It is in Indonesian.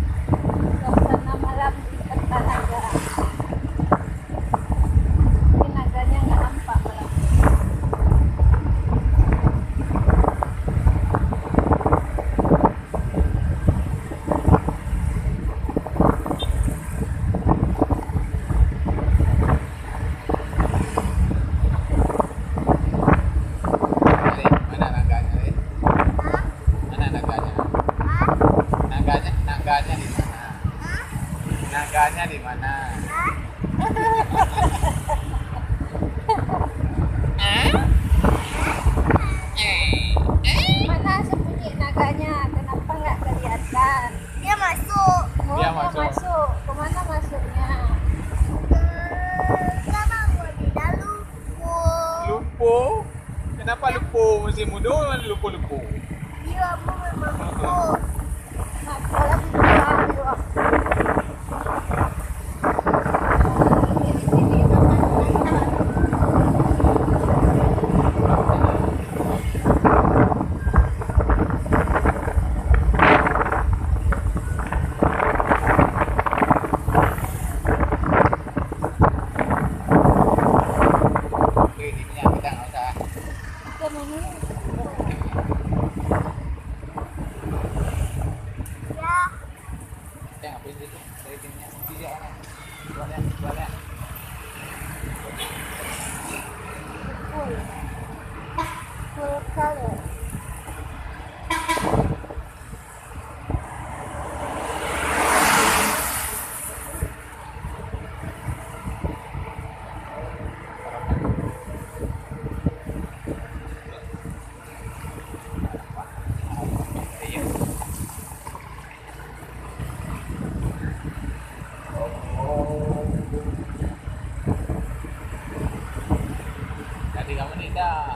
Suasana malam di Kertanaga. Ini naganya nggak nampak malam. Mana naganya, Le? Mana naganya? Naganya di mana? Naganya di mana? Mana sembunyi naganya? Kenapa nggak kelihatan? Dia masuk. Oh, Dia dia masuk. masuk. Kemana masuknya? Sama gua tidak lupa. Lupo? Kenapa lupo? Masih muda lupo-lupo. Dia mau memang lupa. Nah, kalau di bawah, di bawah. Di sini namanya. Oke, di minyak kita nggak usah. Kita mau Ya, Kita ngambil itu dari minyak sendiri ya. Jualnya. full color. Iya. Jadi kamu tidak